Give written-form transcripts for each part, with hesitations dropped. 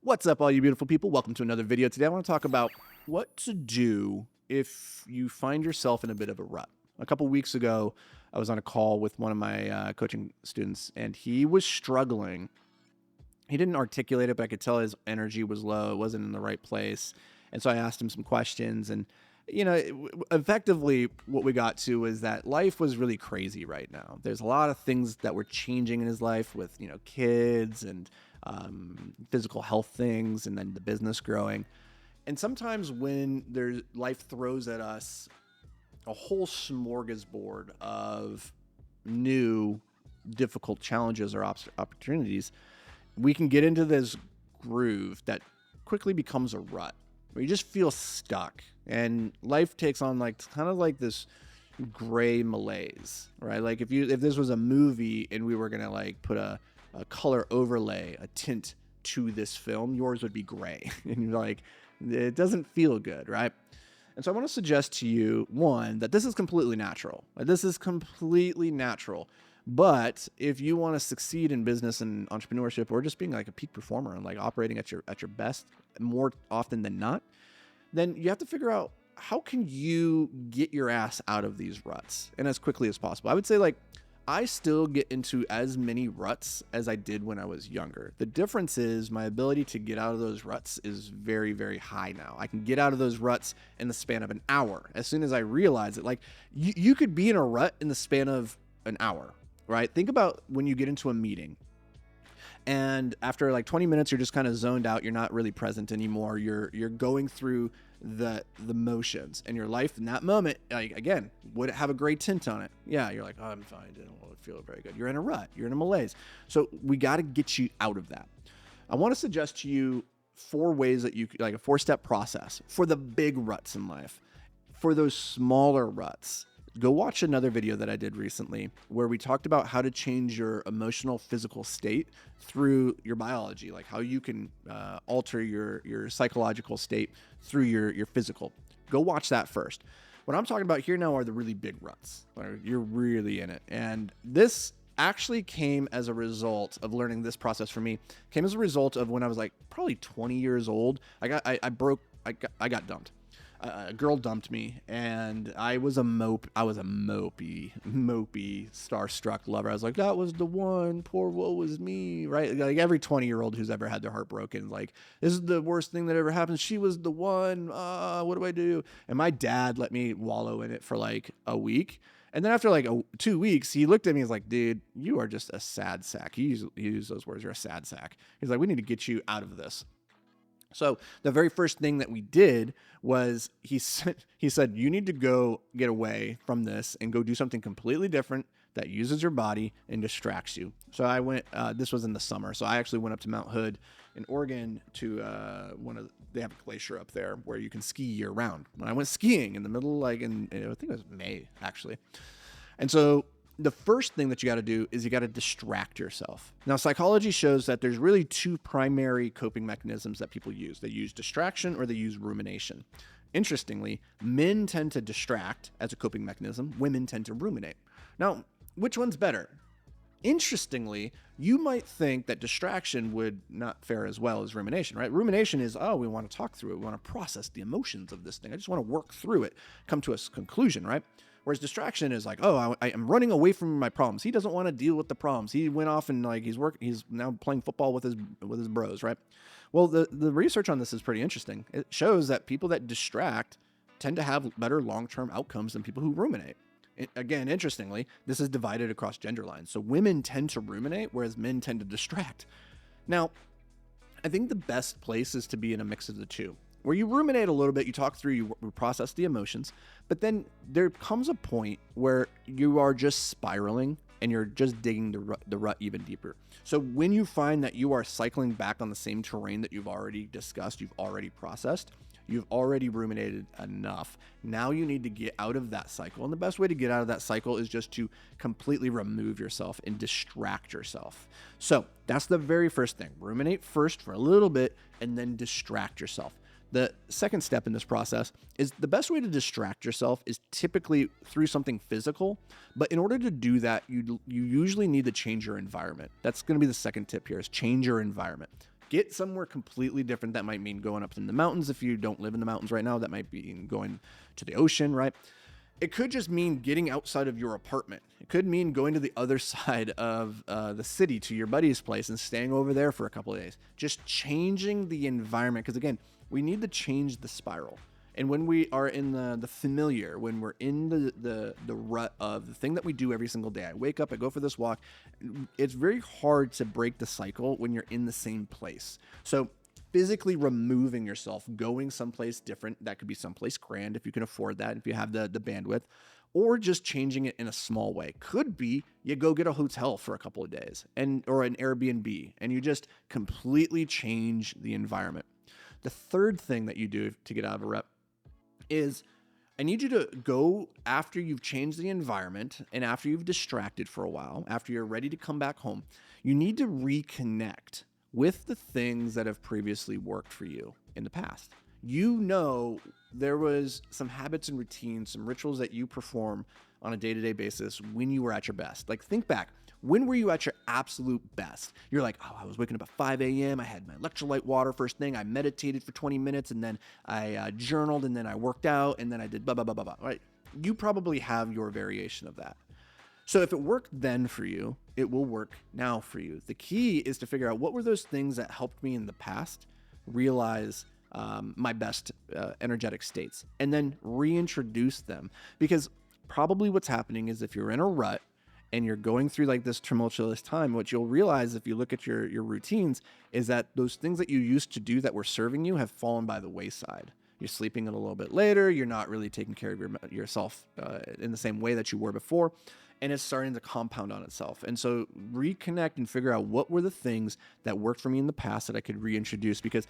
What's up, all you beautiful people? Welcome to another video. Today I want to talk about what to do if you find yourself in a bit of a rut. A couple weeks ago, I was on a call with one of my coaching students, and he was struggling. He didn't articulate it, but I could tell his energy was low. It wasn't in the right place. And so I asked him some questions, and effectively what we got to is that life was really crazy right now. There's a lot of things that were changing in his life with, kids and physical health things, and then the business growing. And sometimes when life throws at us a whole smorgasbord of new, difficult challenges or opportunities, we can get into this groove that quickly becomes a rut where you just feel stuck, and life takes on kind of like this gray malaise, right? Like if this was a movie and we were gonna put a color overlay, a tint to this film, yours would be gray. And you're like, it doesn't feel good, right? And so I want to suggest to you, one, that this is completely natural. But if you want to succeed in business and entrepreneurship, or just being like a peak performer and operating at your best more often than not, then you have to figure out, how can you get your ass out of these ruts and as quickly as possible? I would say I still get into as many ruts as I did when I was younger. The difference is my ability to get out of those ruts is very, very high now. I can get out of those ruts in the span of an hour. As soon as I realize it, you could be in a rut in the span of an hour, right? Think about when you get into a meeting, and after 20 minutes, you're just kind of zoned out. You're not really present anymore. You're going through the motions, and your life in that moment, again, would it have a gray tint on it? Yeah, you're like, oh, I'm fine. I don't feel very good. You're in a rut. You're in a malaise. So we got to get you out of that. I want to suggest to you 4 ways that you a 4-step process for the big ruts in life. For those smaller ruts, go watch another video that I did recently where we talked about how to change your emotional, physical state through your biology, like how you can alter your psychological state through your physical. Go watch that first. What I'm talking about here now are the really big ruts. You're really in it. And this actually came as a result of learning this process for me. Came as a result of when I was probably 20 years old. I got dumped. A girl dumped me, and I was a mopey, starstruck lover. I was like, that was the one, poor woe was me, right? Like every 20-year-old who's ever had their heart broken, this is the worst thing that ever happened. She was the one. What do I do? And my dad let me wallow in it for a week. And then after 2 weeks, he looked at me and was like, dude, you are just a sad sack. He used those words. You're a sad sack. He's like, we need to get you out of this. So the very first thing that we did was he said, you need to go get away from this and go do something completely different that uses your body and distracts you. So I went, this was in the summer. So I actually went up to Mount Hood in Oregon to they have a glacier up there where you can ski year round. When I went skiing in the middle, I think it was May actually. And so the first thing that you got to do is you got to distract yourself. Now, psychology shows that there's really 2 primary coping mechanisms that people use. They use distraction or they use rumination. Interestingly, men tend to distract as a coping mechanism. Women tend to ruminate. Now, which one's better? Interestingly, you might think that distraction would not fare as well as rumination, right? Rumination is, we want to talk through it. We want to process the emotions of this thing. I just want to work through it, come to a conclusion, right? Whereas distraction is I am running away from my problems. He doesn't want to deal with the problems. He went off and he's now playing football with his bros, right? Well, the research on this is pretty interesting. It shows that people that distract tend to have better long-term outcomes than people who ruminate. Again, interestingly, this is divided across gender lines. So women tend to ruminate, whereas men tend to distract. Now, I think the best place is to be in a mix of the two, where you ruminate a little bit, you talk through, you process the emotions, but then there comes a point where you are just spiraling and you're just digging the rut even deeper. So when you find that you are cycling back on the same terrain that you've already discussed, you've already processed, you've already ruminated enough, now you need to get out of that cycle. And the best way to get out of that cycle is just to completely remove yourself and distract yourself. So that's the very first thing. Ruminate first for a little bit and then distract yourself. The second step in this process is the best way to distract yourself is typically through something physical. But in order to do that, you usually need to change your environment. That's going to be the second tip here, is change your environment. Get somewhere completely different. That might mean going up in the mountains if you don't live in the mountains right now. That might be going to the ocean, right? It could just mean getting outside of your apartment. It could mean going to the other side of the city to your buddy's place and staying over there for a couple of days. Just changing the environment. Because again, we need to change the spiral. And when we are in the familiar, when we're in the rut of the thing that we do every single day, I wake up, I go for this walk, it's very hard to break the cycle when you're in the same place. So physically removing yourself, going someplace different, that could be someplace grand if you can afford that, if you have the bandwidth, or just changing it in a small way. Could be you go get a hotel for a couple of days or an Airbnb, and you just completely change the environment. The third thing that you do to get out of a rut is I need you to go after you've changed the environment and after you've distracted for a while, after you're ready to come back home, you need to reconnect with the things that have previously worked for you in the past. You know, there was some habits and routines, some rituals that you perform on a day-to-day basis when you were at your best. Like, think back. When were you at your absolute best? You're like, oh, I was waking up at 5 a.m. I had my electrolyte water first thing. I meditated for 20 minutes, and then I journaled, and then I worked out, and then I did blah, blah, blah, blah, blah, right? You probably have your variation of that. So if it worked then for you, it will work now for you. The key is to figure out what were those things that helped me in the past realize my best energetic states, and then reintroduce them. Because probably what's happening is if you're in a rut, and you're going through like this tumultuous time, what you'll realize if you look at your routines is that those things that you used to do that were serving you have fallen by the wayside. You're sleeping a little bit later. You're not really taking care of yourself in the same way that you were before. And it's starting to compound on itself. And so reconnect and figure out what were the things that worked for me in the past that I could reintroduce, because,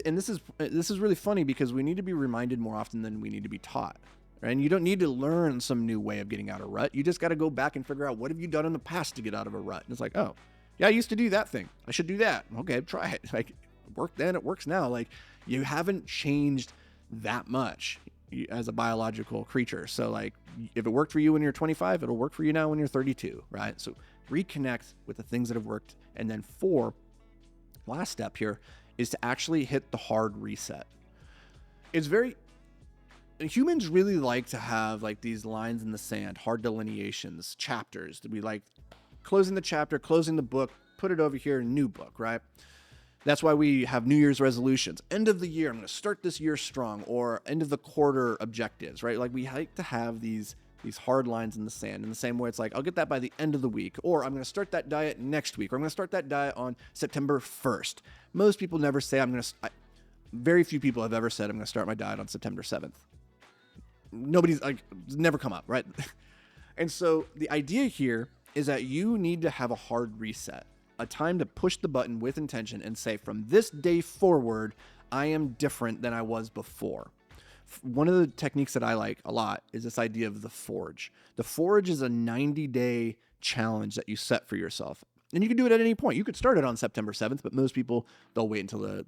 and this is really funny because we need to be reminded more often than we need to be taught. And you don't need to learn some new way of getting out of a rut. You just got to go back and figure out what have you done in the past to get out of a rut. And it's like, oh, yeah, I used to do that thing. I should do that. Okay, try it. Like, it worked then, it works now. Like, you haven't changed that much as a biological creature. So, like, if it worked for you when you're 25, it'll work for you now when you're 32, right? So reconnect with the things that have worked. And then 4, last step here, is to actually hit the hard reset. Humans really like to have like these lines in the sand, hard delineations, chapters. To be like closing the chapter, closing the book, put it over here, new book, right? That's why we have New Year's resolutions. End of the year, I'm going to start this year strong, or end of the quarter objectives, right? Like, we like to have these hard lines in the sand in the same way. It's like, I'll get that by the end of the week, or I'm going to start that diet next week, or I'm going to start that diet on September 1st. Most people never say very few people have ever said I'm going to start my diet on September 7th. Nobody's like, never come up, right? And so the idea here is that you need to have a hard reset, a time to push the button with intention and say, from this day forward, I am different than I was before. One of the techniques that I like a lot is this idea of the forge. The forge is a 90-day challenge that you set for yourself. And you can do it at any point. You could start it on September 7th, but most people, they'll wait until the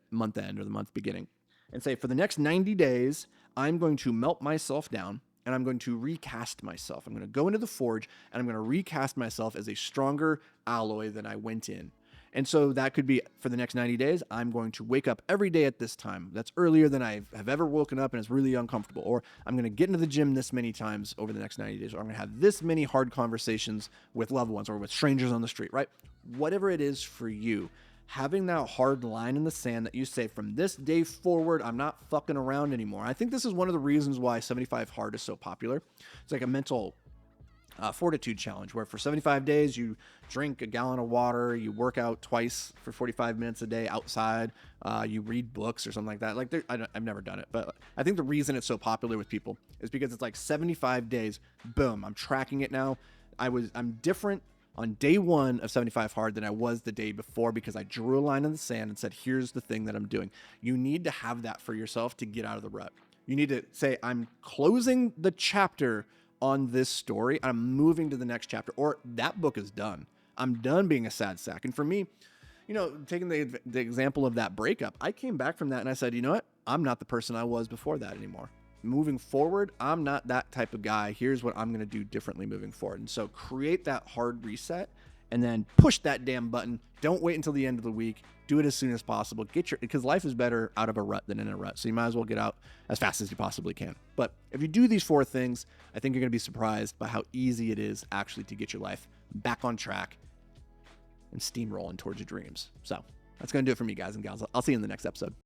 month end or the month beginning and say, for the next 90 days, I'm going to melt myself down and I'm going to recast myself. I'm going to go into the forge and I'm going to recast myself as a stronger alloy than I went in. And so that could be, for the next 90 days, I'm going to wake up every day at this time. That's earlier than I have ever woken up, and it's really uncomfortable. Or I'm going to get into the gym this many times over the next 90 days. Or I'm going to have this many hard conversations with loved ones or with strangers on the street, right? Whatever it is for you, having that hard line in the sand that you say, from this day forward, I'm not fucking around anymore. I think this is one of the reasons why 75 Hard is so popular. It's like a mental fortitude challenge where for 75 days you drink a gallon of water, you work out twice for 45 minutes a day outside, you read books or something like that. Like, I've never done it, but I think the reason it's so popular with people is because it's like 75 days, boom, I'm tracking it now. I'm different on day 1 of 75 Hard than I was the day before, because I drew a line in the sand and said, here's the thing that I'm doing. You need to have that for yourself to get out of the rut. You need to say, I'm closing the chapter on this story. I'm moving to the next chapter, or that book is done. I'm done being a sad sack. And for me, taking the example of that breakup, I came back from that and I said, you know what? I'm not the person I was before that anymore. Moving forward, I'm not that type of guy. Here's what I'm going to do differently moving forward. And so create that hard reset and then push that damn button. Don't wait until the end of the week. Do it as soon as possible. Because life is better out of a rut than in a rut. So you might as well get out as fast as you possibly can. But if you do these 4 things, I think you're going to be surprised by how easy it is actually to get your life back on track and steamrolling towards your dreams. So that's going to do it for me, guys and gals. I'll see you in the next episode.